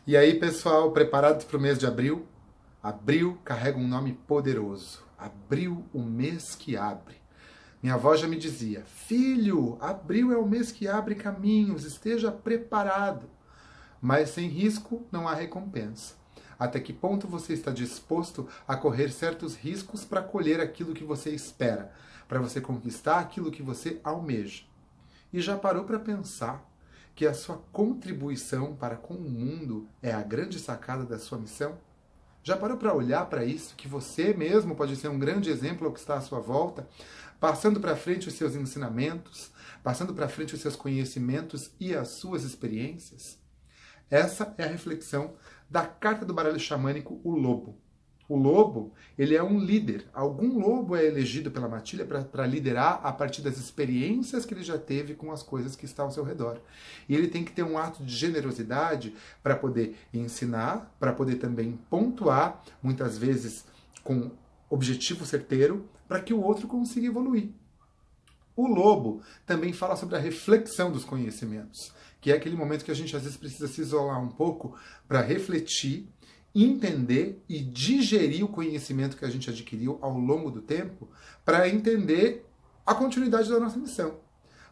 E aí, pessoal, preparados para o mês de abril? Abril carrega um nome poderoso. Abril, o mês que abre. Minha avó já me dizia: filho, abril é o mês que abre caminhos, esteja preparado. Mas sem risco não há recompensa. Até que ponto você está disposto a correr certos riscos para colher aquilo que você espera, para você conquistar aquilo que você almeja? E já parou para pensar que a sua contribuição para com o mundo é a grande sacada da sua missão? Já parou para olhar para isso, que você mesmo pode ser um grande exemplo ao que está à sua volta, passando para frente os seus ensinamentos, passando para frente os seus conhecimentos e as suas experiências? Essa é a reflexão da carta do baralho xamânico, o lobo. O lobo, ele é um líder. Algum lobo é elegido pela matilha para liderar a partir das experiências que ele já teve com as coisas que estão ao seu redor. E ele tem que ter um ato de generosidade para poder ensinar, para poder também pontuar, muitas vezes com objetivo certeiro, para que o outro consiga evoluir. O lobo também fala sobre a reflexão dos conhecimentos, que é aquele momento que a gente às vezes precisa se isolar um pouco para refletir, entender e digerir o conhecimento que a gente adquiriu ao longo do tempo para entender a continuidade da nossa missão.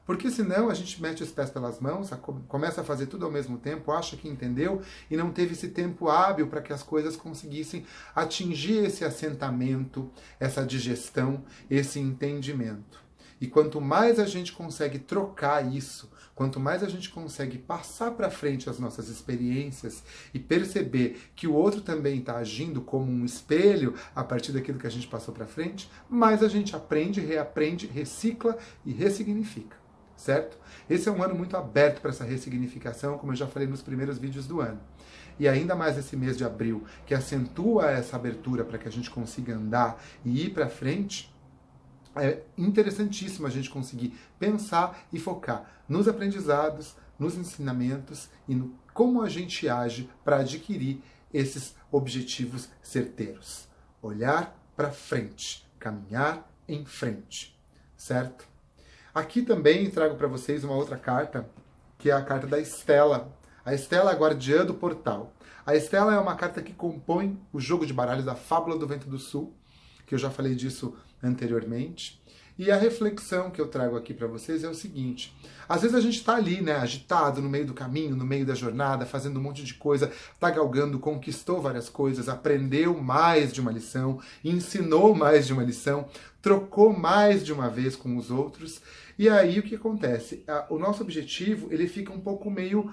Porque senão a gente mete os pés pelas mãos, começa a fazer tudo ao mesmo tempo, acha que entendeu e não teve esse tempo hábil para que as coisas conseguissem atingir esse assentamento, essa digestão, esse entendimento. E quanto mais a gente consegue trocar isso, quanto mais a gente consegue passar para frente as nossas experiências e perceber que o outro também está agindo como um espelho a partir daquilo que a gente passou para frente, mais a gente aprende, reaprende, recicla e ressignifica, certo? Esse é um ano muito aberto para essa ressignificação, como eu já falei nos primeiros vídeos do ano. E ainda mais esse mês de abril, que acentua essa abertura para que a gente consiga andar e ir para frente. É interessantíssimo a gente conseguir pensar e focar nos aprendizados, nos ensinamentos e no como a gente age para adquirir esses objetivos certeiros. Olhar para frente, caminhar em frente, certo? Aqui também trago para vocês uma outra carta, que é a carta da Estela. A Estela é a guardiã do portal. A Estela é uma carta que compõe o jogo de baralhos da Fábula do Vento do Sul, que eu já falei disso anteriormente. E a reflexão que eu trago aqui para vocês é o seguinte: às vezes a gente está ali, né, agitado no meio do caminho, no meio da jornada, fazendo um monte de coisa, tá galgando, conquistou várias coisas, aprendeu mais de uma lição, ensinou mais de uma lição, trocou mais de uma vez com os outros. E aí o que acontece? O nosso objetivo, ele fica um pouco meio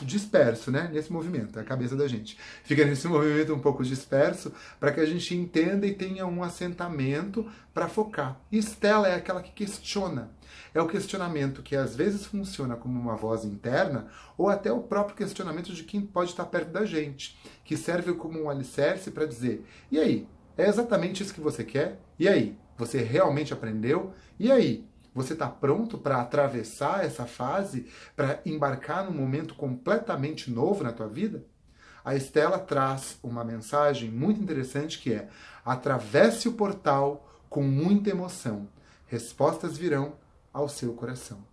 disperso, né? Nesse movimento, a cabeça da gente fica nesse movimento um pouco disperso para que a gente entenda e tenha um assentamento para focar. E Estela é aquela que questiona. É o questionamento que às vezes funciona como uma voz interna ou até o próprio questionamento de quem pode estar perto da gente, que serve como um alicerce para dizer: e aí? É exatamente isso que você quer? E aí? Você realmente aprendeu? E aí? Você está pronto para atravessar essa fase, para embarcar num momento completamente novo na tua vida? A Estela traz uma mensagem muito interessante que é: atravesse o portal com muita emoção. Respostas virão ao seu coração.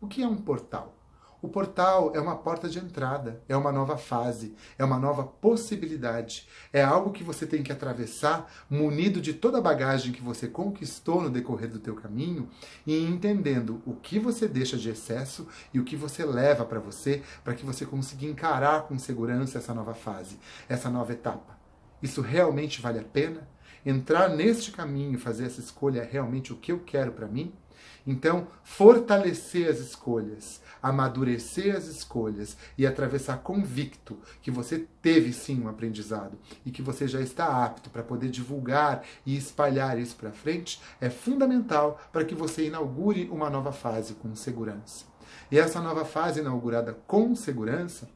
O que é um portal? O portal é uma porta de entrada, é uma nova fase, é uma nova possibilidade. É algo que você tem que atravessar munido de toda a bagagem que você conquistou no decorrer do teu caminho e entendendo o que você deixa de excesso e o que você leva para que você consiga encarar com segurança essa nova fase, essa nova etapa. Isso realmente vale a pena? Entrar neste caminho e fazer essa escolha é realmente o que eu quero para mim? Então, fortalecer as escolhas, amadurecer as escolhas e atravessar convicto que você teve sim um aprendizado e que você já está apto para poder divulgar e espalhar isso para frente é fundamental para que você inaugure uma nova fase com segurança. E essa nova fase inaugurada com segurança,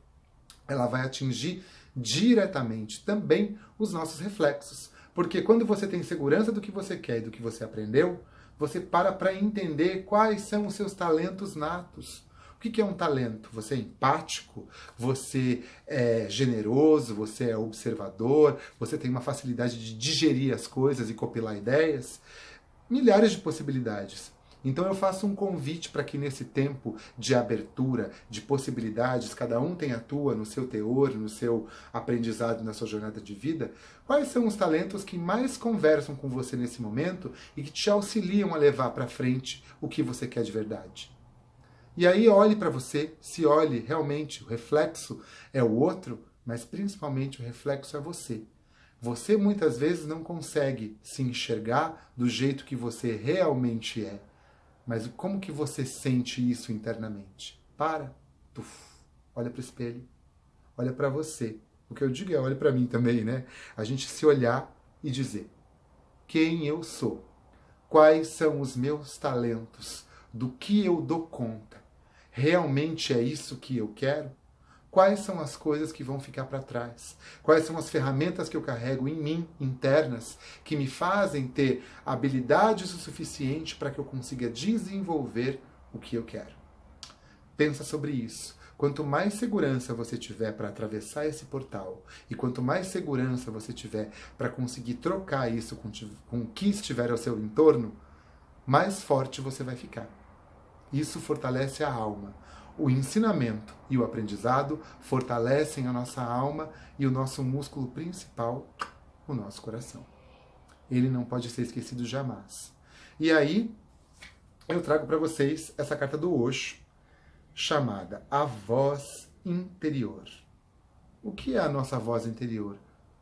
ela vai atingir diretamente também os nossos reflexos. Porque quando você tem segurança do que você quer e do que você aprendeu, você para entender quais são os seus talentos natos. O que é um talento? Você é empático, você é generoso, você é observador, você tem uma facilidade de digerir as coisas e copilar ideias. Milhares de possibilidades. Então eu faço um convite para que nesse tempo de abertura, de possibilidades, cada um tem a tua no seu teor, no seu aprendizado, na sua jornada de vida, quais são os talentos que mais conversam com você nesse momento e que te auxiliam a levar para frente o que você quer de verdade. E aí olhe para você, se olhe realmente, o reflexo é o outro, mas principalmente o reflexo é você. Você muitas vezes não consegue se enxergar do jeito que você realmente é. Mas como que você sente isso internamente? Olha para o espelho, olha para você. O que eu digo é olha para mim também, né? A gente se olhar e dizer quem eu sou, quais são os meus talentos, do que eu dou conta. Realmente é isso que eu quero? Quais são as coisas que vão ficar para trás? Quais são as ferramentas que eu carrego em mim, internas, que me fazem ter habilidades o suficiente para que eu consiga desenvolver o que eu quero? Pensa sobre isso. Quanto mais segurança você tiver para atravessar esse portal e quanto mais segurança você tiver para conseguir trocar isso com o que estiver ao seu entorno, mais forte você vai ficar. Isso fortalece a alma. O ensinamento e o aprendizado fortalecem a nossa alma e o nosso músculo principal, o nosso coração. Ele não pode ser esquecido jamais. E aí, eu trago para vocês essa carta do Osho, chamada A Voz Interior. O que é a nossa voz interior?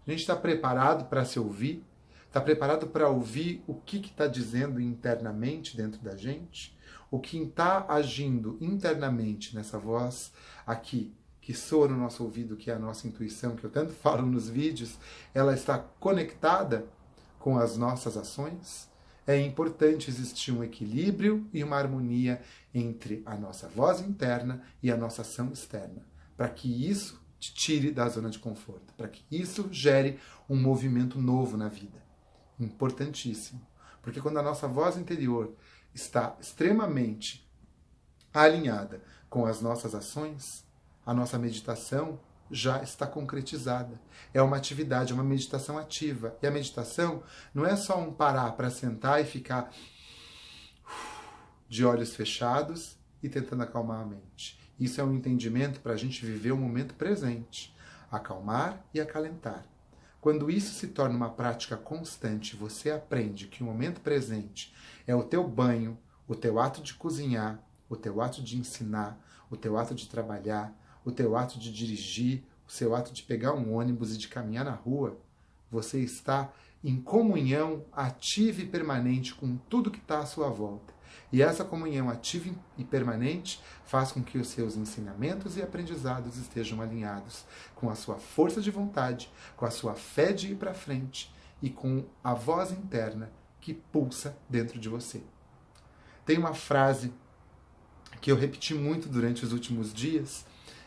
A gente está preparado para se ouvir? Está preparado para ouvir o que está dizendo internamente dentro da gente? O que está agindo internamente nessa voz aqui, que soa no nosso ouvido, que é a nossa intuição, que eu tanto falo nos vídeos, ela está conectada com as nossas ações? É importante existir um equilíbrio e uma harmonia entre a nossa voz interna e a nossa ação externa, para que isso te tire da zona de conforto, para que isso gere um movimento novo na vida. Importantíssimo. Porque quando a nossa voz interior está extremamente alinhada com as nossas ações, a nossa meditação já está concretizada. É uma atividade, é uma meditação ativa. E a meditação não é só um parar para sentar e ficar de olhos fechados e tentando acalmar a mente. Isso é um entendimento para a gente viver o momento presente, acalmar e acalentar. Quando isso se torna uma prática constante, você aprende que o momento presente é o teu banho, o teu ato de cozinhar, o teu ato de ensinar, o teu ato de trabalhar, o teu ato de dirigir, o seu ato de pegar um ônibus e de caminhar na rua. Você está em comunhão ativa e permanente com tudo que está à sua volta. E essa comunhão ativa e permanente faz com que os seus ensinamentos e aprendizados estejam alinhados com a sua força de vontade, com a sua fé de ir para frente e com a voz interna que pulsa dentro de você. Tem uma frase que eu repeti muito durante os últimos dias,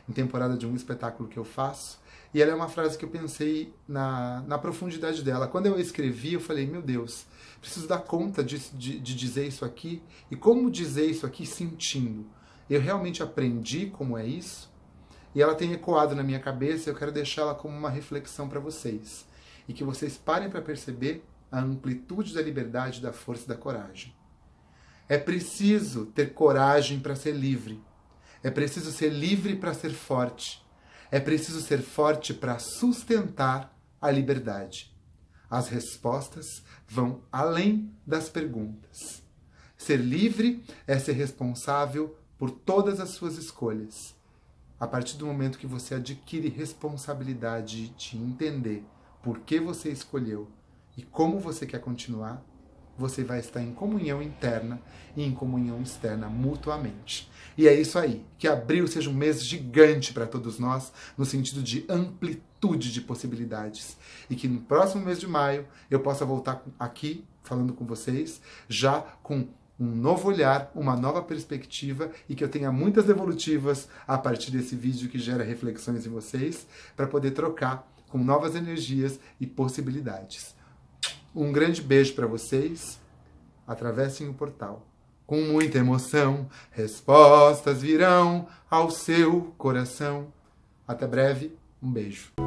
em temporada de um espetáculo que eu faço, e ela é uma frase que eu pensei na profundidade dela. Quando eu escrevi, eu falei, meu Deus, preciso dar conta de dizer isso aqui, e como dizer isso aqui sentindo. Eu realmente aprendi como é isso, e ela tem ecoado na minha cabeça, e eu quero deixá-la como uma reflexão para vocês, e que vocês parem para perceber a amplitude da liberdade, da força e da coragem. É preciso ter coragem para ser livre. É preciso ser livre para ser forte. É preciso ser forte para sustentar a liberdade. As respostas vão além das perguntas. Ser livre é ser responsável por todas as suas escolhas. A partir do momento que você adquire responsabilidade de entender por que você escolheu e como você quer continuar, você vai estar em comunhão interna e em comunhão externa mutuamente. E é isso aí, que abril seja um mês gigante para todos nós, no sentido de amplitude de possibilidades. E que no próximo mês de maio eu possa voltar aqui, falando com vocês, já com um novo olhar, uma nova perspectiva e que eu tenha muitas devolutivas a partir desse vídeo que gera reflexões em vocês, para poder trocar com novas energias e possibilidades. Um grande beijo para vocês. Atravessem o portal. Com muita emoção, respostas virão ao seu coração. Até breve, um beijo.